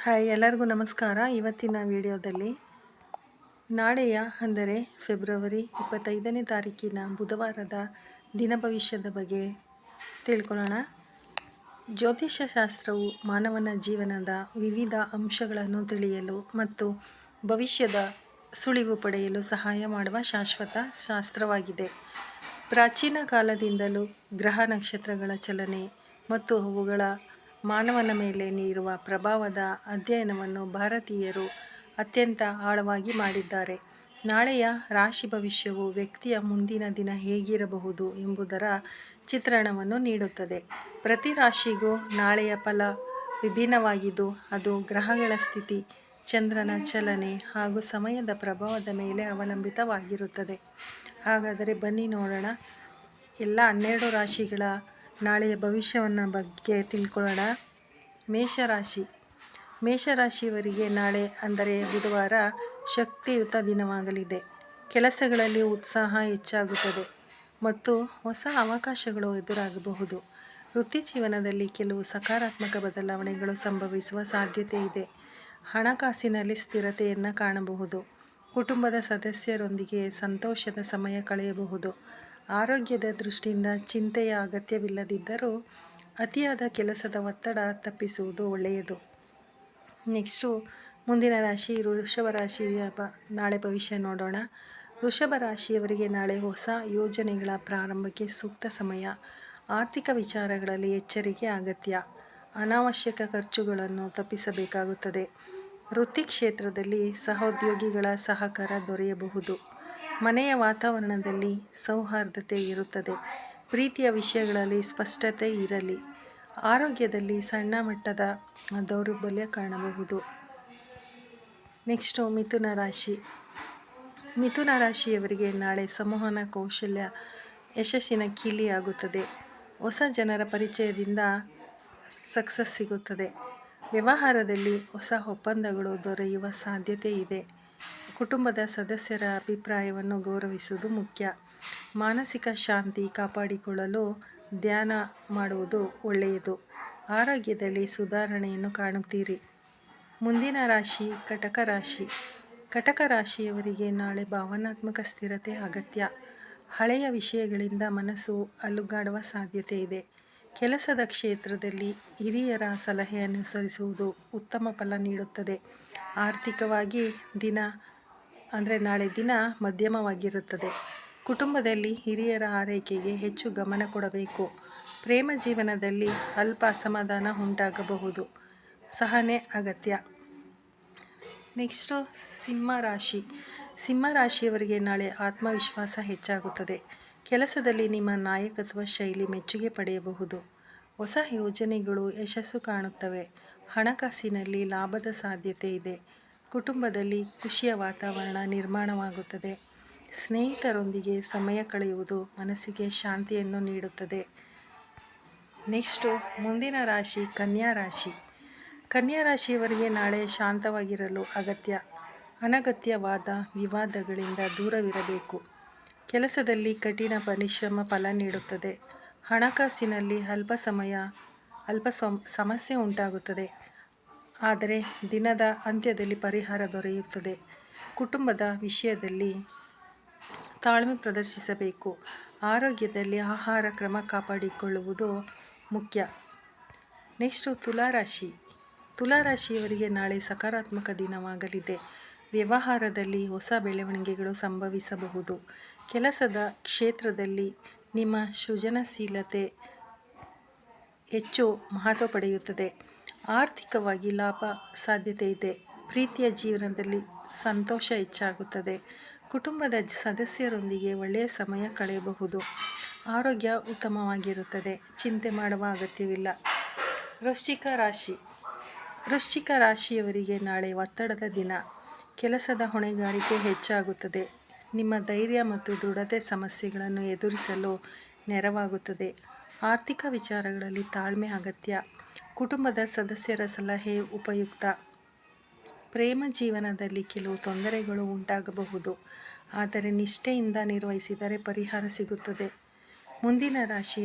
Hi, ಎಲ್ಲರಿಗೂ ನಮಸ್ಕಾರ. ಇವತ್ತಿನ ವಿಡಿಯೋದಲ್ಲಿ ನಾಳೆಯ ಅಂದರೆ ಫೆಬ್ರವರಿ 25ನೇ ತಾರೀಕಿನ ಬುಧವಾರದ ದಿನ ಭವಿಷ್ಯದ ಬಗ್ಗೆ ತಿಳ್ಕೊಳ್ಳೋಣ. ಜ್ಯೋತಿಷ್ಯ ಶಾಸ್ತ್ರವು ಮಾನವನ ಜೀವನದ ವಿವಿಧ ಅಂಶಗಳನ್ನು ತಿಳಿಯಲು ಮತ್ತು ಭವಿಷ್ಯದ ಸುಳಿವು ಪಡೆಯಲು ಸಹಾಯ ಮಾಡುವ ಶಾಶ್ವತ ಶಾಸ್ತ್ರವಾಗಿದೆ. ಪ್ರಾಚೀನ ಕಾಲದಿಂದಲೂ ಗ್ರಹ ನಕ್ಷತ್ರಗಳ ಚಲನೆ ಮತ್ತು ಅವುಗಳ ಮಾನವನ ಮೇಲೆ ನೀಡುವ ಪ್ರಭಾವದ ಅಧ್ಯಯನವನ್ನು ಭಾರತೀಯರು ಅತ್ಯಂತ ಆಳವಾಗಿ ಮಾಡಿದ್ದಾರೆ. ನಾಳೆಯ ರಾಶಿ ಭವಿಷ್ಯವು ವ್ಯಕ್ತಿಯ ಮುಂದಿನ ದಿನ ಹೇಗಿರಬಹುದು ಎಂಬುದರ ಚಿತ್ರಣವನ್ನು ನೀಡುತ್ತದೆ. ಪ್ರತಿ ರಾಶಿಗೂ ನಾಳೆಯ ಫಲ ವಿಭಿನ್ನವಾಗಿದ್ದು, ಅದು ಗ್ರಹಗಳ ಸ್ಥಿತಿ, ಚಂದ್ರನ ಚಲನೆ ಹಾಗೂ ಸಮಯದ ಪ್ರಭಾವದ ಮೇಲೆ ಅವಲಂಬಿತವಾಗಿರುತ್ತದೆ. ಹಾಗಾದರೆ ಬನ್ನಿ ನೋಡೋಣ. ಎಲ್ಲ 12 ರಾಶಿಗಳ ನಾಳೆಯ ಭವಿಷ್ಯವನ್ನು ಬಗ್ಗೆ ತಿಳ್ಕೊಳ್ಳೋಣ. ಮೇಷರಾಶಿಯವರಿಗೆ ನಾಳೆ ಅಂದರೆ ಬುಧವಾರ ಶಕ್ತಿಯುತ ದಿನವಾಗಲಿದೆ. ಕೆಲಸಗಳಲ್ಲಿ ಉತ್ಸಾಹ ಹೆಚ್ಚಾಗುತ್ತದೆ ಮತ್ತು ಹೊಸ ಅವಕಾಶಗಳು ಎದುರಾಗಬಹುದು. ವೃತ್ತಿ ಜೀವನದಲ್ಲಿ ಕೆಲವು ಸಕಾರಾತ್ಮಕ ಬದಲಾವಣೆಗಳು ಸಂಭವಿಸುವ ಸಾಧ್ಯತೆ ಇದೆ. ಹಣಕಾಸಿನಲ್ಲಿ ಸ್ಥಿರತೆಯನ್ನು ಕಾಣಬಹುದು. ಕುಟುಂಬದ ಸದಸ್ಯರೊಂದಿಗೆ ಸಂತೋಷದ ಸಮಯ ಕಳೆಯಬಹುದು. ಆರೋಗ್ಯದ ದೃಷ್ಟಿಯಿಂದ ಚಿಂತೆಯ ಅಗತ್ಯವಿಲ್ಲದಿದ್ದರೂ ಅತಿಯಾದ ಕೆಲಸದ ಒತ್ತಡ ತಪ್ಪಿಸುವುದು ಒಳ್ಳೆಯದು. ನೆಕ್ಸ್ಟು ಮುಂದಿನ ರಾಶಿ ವೃಷಭ ರಾಶಿಯ ನಾಳೆ ಭವಿಷ್ಯ ನೋಡೋಣ. ವೃಷಭ ರಾಶಿಯವರಿಗೆ ನಾಳೆ ಹೊಸ ಯೋಜನೆಗಳ ಪ್ರಾರಂಭಕ್ಕೆ ಸೂಕ್ತ ಸಮಯ. ಆರ್ಥಿಕ ವಿಚಾರಗಳಲ್ಲಿ ಎಚ್ಚರಿಕೆ ಅಗತ್ಯ. ಅನಾವಶ್ಯಕ ಖರ್ಚುಗಳನ್ನು ತಪ್ಪಿಸಬೇಕಾಗುತ್ತದೆ. ವೃತ್ತಿ ಕ್ಷೇತ್ರದಲ್ಲಿ ಸಹೋದ್ಯೋಗಿಗಳ ಸಹಕಾರ ದೊರೆಯಬಹುದು. ಮನೆಯ ವಾತಾವರಣದಲ್ಲಿ ಸೌಹಾರ್ದತೆ ಇರುತ್ತದೆ. ಪ್ರೀತಿಯ ವಿಷಯಗಳಲ್ಲಿ ಸ್ಪಷ್ಟತೆ ಇರಲಿ. ಆರೋಗ್ಯದಲ್ಲಿ ಸಣ್ಣ ಮಟ್ಟದ ದೌರ್ಬಲ್ಯ ಕಾಣಬಹುದು. ನೆಕ್ಸ್ಟು ಮಿಥುನ ರಾಶಿಯವರಿಗೆ ನಾಳೆ ಸಂವಹನ ಕೌಶಲ್ಯ ಯಶಸ್ಸಿನ ಕೀಲಿಯಾಗುತ್ತದೆ. ಹೊಸ ಜನರ ಪರಿಚಯದಿಂದ ಸಕ್ಸಸ್ ಸಿಗುತ್ತದೆ. ವ್ಯವಹಾರದಲ್ಲಿ ಹೊಸ ಒಪ್ಪಂದಗಳು ದೊರೆಯುವ ಸಾಧ್ಯತೆ ಇದೆ. ಕುಟುಂಬದ ಸದಸ್ಯರ ಅಭಿಪ್ರಾಯವನ್ನು ಗೌರವಿಸುವುದು ಮುಖ್ಯ. ಮಾನಸಿಕ ಶಾಂತಿ ಕಾಪಾಡಿಕೊಳ್ಳಲು ಧ್ಯಾನ ಮಾಡುವುದು ಒಳ್ಳೆಯದು. ಆರೋಗ್ಯದಲ್ಲಿ ಸುಧಾರಣೆಯನ್ನು ಕಾಣುತ್ತೀರಿ. ಮುಂದಿನ ರಾಶಿ ಕಟಕ ರಾಶಿಯವರಿಗೆ ನಾಳೆ ಭಾವನಾತ್ಮಕ ಸ್ಥಿರತೆ ಅಗತ್ಯ. ಹಳೆಯ ವಿಷಯಗಳಿಂದ ಮನಸ್ಸು ಅಲುಗಾಡುವ ಸಾಧ್ಯತೆ ಇದೆ. ಕೆಲಸದ ಕ್ಷೇತ್ರದಲ್ಲಿ ಹಿರಿಯರ ಸಲಹೆ ಅನುಸರಿಸುವುದು ಉತ್ತಮ ಫಲ ನೀಡುತ್ತದೆ. ಆರ್ಥಿಕವಾಗಿ ನಾಳೆ ದಿನ ಮಧ್ಯಮವಾಗಿರುತ್ತದೆ. ಕುಟುಂಬದಲ್ಲಿ ಹಿರಿಯರ ಆರೈಕೆಗೆ ಹೆಚ್ಚು ಗಮನ ಕೊಡಬೇಕು. ಪ್ರೇಮ ಜೀವನದಲ್ಲಿ ಅಲ್ಪ ಅಸಮಾಧಾನ ಉಂಟಾಗಬಹುದು. ಸಹನೆ ಅಗತ್ಯ. ನೆಕ್ಸ್ಟು ಸಿಂಹ ರಾಶಿಯವರಿಗೆ ನಾಳೆ ಆತ್ಮವಿಶ್ವಾಸ ಹೆಚ್ಚಾಗುತ್ತದೆ. ಕೆಲಸದಲ್ಲಿ ನಿಮ್ಮ ನಾಯಕತ್ವ ಶೈಲಿ ಮೆಚ್ಚುಗೆ ಪಡೆಯಬಹುದು. ಹೊಸ ಯೋಜನೆಗಳು ಯಶಸ್ಸು ಕಾಣುತ್ತವೆ. ಹಣಕಾಸಿನಲ್ಲಿ ಲಾಭದ ಸಾಧ್ಯತೆ ಇದೆ. ಕುಟುಂಬದಲ್ಲಿ ಖುಷಿಯ ವಾತಾವರಣ ನಿರ್ಮಾಣವಾಗುತ್ತದೆ. ಸ್ನೇಹಿತರೊಂದಿಗೆ ಸಮಯ ಕಳೆಯುವುದು ಮನಸ್ಸಿಗೆ ಶಾಂತಿಯನ್ನು ನೀಡುತ್ತದೆ. ನೆಕ್ಸ್ಟು ಮುಂದಿನ ರಾಶಿ ಕನ್ಯಾ ರಾಶಿಯವರಿಗೆ ನಾಳೆ ಶಾಂತವಾಗಿರಲು ಅಗತ್ಯ. ಅನಗತ್ಯವಾದ ವಿವಾದಗಳಿಂದ ದೂರವಿರಬೇಕು. ಕೆಲಸದಲ್ಲಿ ಕಠಿಣ ಪರಿಶ್ರಮ ಫಲ ನೀಡುತ್ತದೆ. ಹಣಕಾಸಿನಲ್ಲಿ ಅಲ್ಪ ಸಮಸ್ಯೆ ಉಂಟಾಗುತ್ತದೆ, ಆದರೆ ದಿನದ ಅಂತ್ಯದಲ್ಲಿ ಪರಿಹಾರ ದೊರೆಯುತ್ತದೆ. ಕುಟುಂಬದ ವಿಷಯದಲ್ಲಿ ತಾಳ್ಮೆ ಪ್ರದರ್ಶಿಸಬೇಕು. ಆರೋಗ್ಯದಲ್ಲಿ ಆಹಾರ ಕ್ರಮ ಕಾಪಾಡಿಕೊಳ್ಳುವುದು ಮುಖ್ಯ. ನೆಕ್ಸ್ಟು ತುಲಾರಾಶಿಯವರಿಗೆ ನಾಳೆ ಸಕಾರಾತ್ಮಕ ದಿನವಾಗಲಿದೆ. ವ್ಯವಹಾರದಲ್ಲಿ ಹೊಸ ಬೆಳವಣಿಗೆಗಳು ಸಂಭವಿಸಬಹುದು. ಕೆಲಸದ ಕ್ಷೇತ್ರದಲ್ಲಿ ನಿಮ್ಮ ಸೃಜನಶೀಲತೆ ಹೆಚ್ಚು ಮಹತ್ವ ಪಡೆಯುತ್ತದೆ. ಆರ್ಥಿಕವಾಗಿ ಲಾಭ ಸಾಧ್ಯತೆ ಇದೆ. ಪ್ರೀತಿಯ ಜೀವನದಲ್ಲಿ ಸಂತೋಷ ಹೆಚ್ಚಾಗುತ್ತದೆ. ಕುಟುಂಬದ ಸದಸ್ಯರೊಂದಿಗೆ ಒಳ್ಳೆಯ ಸಮಯ ಕಳೆಯಬಹುದು. ಆರೋಗ್ಯ ಉತ್ತಮವಾಗಿರುತ್ತದೆ. ಚಿಂತೆ ಮಾಡುವ ಅಗತ್ಯವಿಲ್ಲ. ವೃಶ್ಚಿಕ ರಾಶಿಯವರಿಗೆ ನಾಳೆ ಒತ್ತಡದ ದಿನ. ಕೆಲಸದ ಹೊಣೆಗಾರಿಕೆ ಹೆಚ್ಚಾಗುತ್ತದೆ. ನಿಮ್ಮ ಧೈರ್ಯ ಮತ್ತು ದೃಢತೆ ಸಮಸ್ಯೆಗಳನ್ನು ಎದುರಿಸಲು ನೆರವಾಗುತ್ತದೆ. ಆರ್ಥಿಕ ವಿಚಾರಗಳಲ್ಲಿ ತಾಳ್ಮೆ ಅಗತ್ಯ. ಕುಟುಂಬದ ಸದಸ್ಯರ ಸಲಹೆ ಉಪಯುಕ್ತ. ಪ್ರೇಮ ಜೀವನದಲ್ಲಿ ಕೆಲವು ತೊಂದರೆಗಳು ಉಂಟಾಗಬಹುದು, ಆದರೆ ನಿಷ್ಠೆಯಿಂದ ನಿರ್ವಹಿಸಿದರೆ ಪರಿಹಾರ ಸಿಗುತ್ತದೆ. ಮುಂದಿನ ರಾಶಿ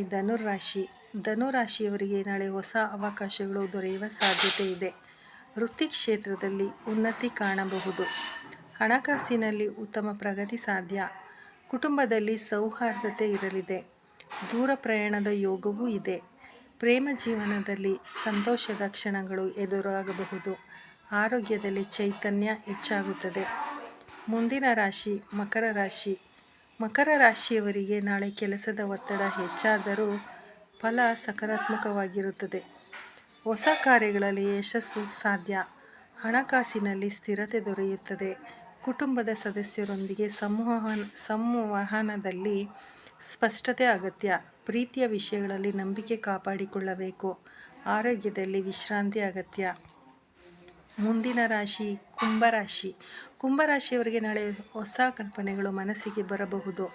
ಧನುರಾಶಿಯವರಿಗೆ ನಾಳೆ ಹೊಸ ಅವಕಾಶಗಳು ದೊರೆಯುವ ಸಾಧ್ಯತೆ ಇದೆ. ವೃತ್ತಿ ಕ್ಷೇತ್ರದಲ್ಲಿ ಉನ್ನತಿ ಕಾಣಬಹುದು. ಹಣಕಾಸಿನಲ್ಲಿ ಉತ್ತಮ ಪ್ರಗತಿ ಸಾಧ್ಯ. ಕುಟುಂಬದಲ್ಲಿ ಸೌಹಾರ್ದತೆ ಇರಲಿದೆ. ದೂರ ಪ್ರಯಾಣದ ಯೋಗವೂ ಇದೆ. ಪ್ರೇಮ ಜೀವನದಲ್ಲಿ ಸಂತೋಷದ ಕ್ಷಣಗಳು ಎದುರಾಗಬಹುದು. ಆರೋಗ್ಯದಲ್ಲಿ ಚೈತನ್ಯ ಹೆಚ್ಚಾಗುತ್ತದೆ. ಮುಂದಿನ ರಾಶಿ ಮಕರ ರಾಶಿ. ಮಕರ ರಾಶಿಯವರಿಗೆ ನಾಳೆ ಕೆಲಸದ ಒತ್ತಡ ಹೆಚ್ಚಾದರೂ ಫಲ ಸಕಾರಾತ್ಮಕವಾಗಿರುತ್ತದೆ. ಹೊಸ ಕಾರ್ಯಗಳಲ್ಲಿ ಯಶಸ್ಸು ಸಾಧ್ಯ. ಹಣಕಾಸಿನಲ್ಲಿ ಸ್ಥಿರತೆ ದೊರೆಯುತ್ತದೆ. ಕುಟುಂಬದ ಸದಸ್ಯರೊಂದಿಗೆ ಸಂವಹನದಲ್ಲಿ ಸ್ಪಷ್ಟತೆ ಅಗತ್ಯ. ಪ್ರೀತಿಯ ವಿಷಯಗಳಲ್ಲಿ ನಂಬಿಕೆ ಕಾಪಾಡಿಕೊಳ್ಳಬೇಕು. ಆರೋಗ್ಯದಲ್ಲಿ ವಿಶ್ರಾಂತಿ ಅಗತ್ಯ. ಮುಂದಿನ ರಾಶಿ ಕುಂಭರಾಶಿ. ಕುಂಭರಾಶಿಯವರಿಗೆ ನಾಳೆ ಹೊಸ ಕಲ್ಪನೆಗಳು ಮನಸ್ಸಿಗೆ ಬರಬಹುದು.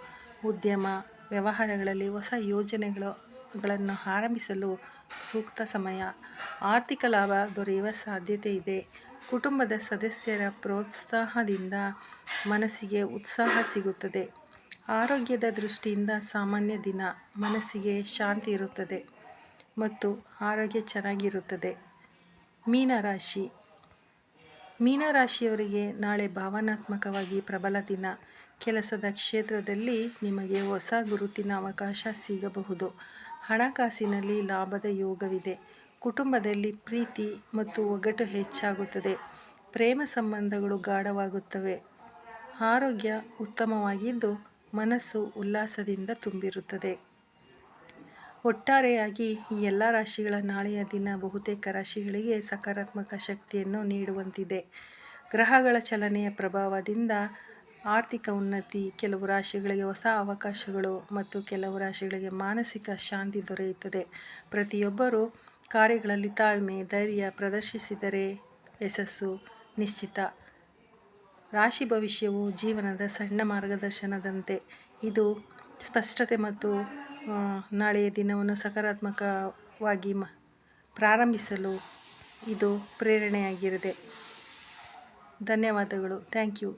ಉದ್ಯಮ ವ್ಯವಹಾರಗಳಲ್ಲಿ ಹೊಸ ಯೋಜನೆಗಳನ್ನು ಆರಂಭಿಸಲು ಸೂಕ್ತ ಸಮಯ. ಆರ್ಥಿಕ ಲಾಭ ದೊರೆಯುವ ಸಾಧ್ಯತೆ ಇದೆ. ಕುಟುಂಬದ ಸದಸ್ಯರ ಪ್ರೋತ್ಸಾಹದಿಂದ ಮನಸ್ಸಿಗೆ ಉತ್ಸಾಹ ಸಿಗುತ್ತದೆ. ಆರೋಗ್ಯದ ದೃಷ್ಟಿಯಿಂದ ಸಾಮಾನ್ಯ ದಿನ. ಮನಸ್ಸಿಗೆ ಶಾಂತಿ ಇರುತ್ತದೆ ಮತ್ತು ಆರೋಗ್ಯ ಚೆನ್ನಾಗಿರುತ್ತದೆ. ಮೀನರಾಶಿ. ಮೀನರಾಶಿಯವರಿಗೆ ನಾಳೆ ಭಾವನಾತ್ಮಕವಾಗಿ ಪ್ರಬಲ ದಿನ. ಕೆಲಸದ ಕ್ಷೇತ್ರದಲ್ಲಿ ನಿಮಗೆ ಹೊಸ ಗುರುತಿನ ಅವಕಾಶ ಸಿಗಬಹುದು. ಹಣಕಾಸಿನಲ್ಲಿ ಲಾಭದ ಯೋಗವಿದೆ. ಕುಟುಂಬದಲ್ಲಿ ಪ್ರೀತಿ ಮತ್ತು ಒಗಟು ಹೆಚ್ಚಾಗುತ್ತದೆ. ಪ್ರೇಮ ಸಂಬಂಧಗಳು ಗಾಢವಾಗುತ್ತವೆ. ಆರೋಗ್ಯ ಉತ್ತಮವಾಗಿದ್ದು ಮನಸ್ಸು ಉಲ್ಲಾಸದಿಂದ ತುಂಬಿರುತ್ತದೆ. ಒಟ್ಟಾರೆಯಾಗಿ ಈ ಎಲ್ಲ ರಾಶಿಗಳ ನಾಳೆಯ ದಿನ ಬಹುತೇಕ ರಾಶಿಗಳಿಗೆ ಸಕಾರಾತ್ಮಕ ಶಕ್ತಿಯನ್ನು ನೀಡುವಂತಿದೆ. ಗ್ರಹಗಳ ಚಲನೆಯ ಪ್ರಭಾವದಿಂದ ಆರ್ಥಿಕ ಉನ್ನತಿ, ಕೆಲವು ರಾಶಿಗಳಿಗೆ ಹೊಸ ಅವಕಾಶಗಳು ಮತ್ತು ಕೆಲವು ರಾಶಿಗಳಿಗೆ ಮಾನಸಿಕ ಶಾಂತಿ ದೊರೆಯುತ್ತದೆ. ಪ್ರತಿಯೊಬ್ಬರೂ ಕಾರ್ಯಗಳಲ್ಲಿ ತಾಳ್ಮೆ, ಧೈರ್ಯ ಪ್ರದರ್ಶಿಸಿದರೆ ಯಶಸ್ಸು ನಿಶ್ಚಿತ. ರಾಶಿ ಭವಿಷ್ಯವು ಜೀವನದ ಸಣ್ಣ ಮಾರ್ಗದರ್ಶನದಂತೆ. ಇದು ಸ್ಪಷ್ಟತೆ ಮತ್ತು ನಾಳೆಯ ದಿನವನ್ನು ಸಕಾರಾತ್ಮಕವಾಗಿ ಪ್ರಾರಂಭಿಸಲು ಇದು ಪ್ರೇರಣೆಯಾಗಿದೆ. ಧನ್ಯವಾದಗಳು. Thank you.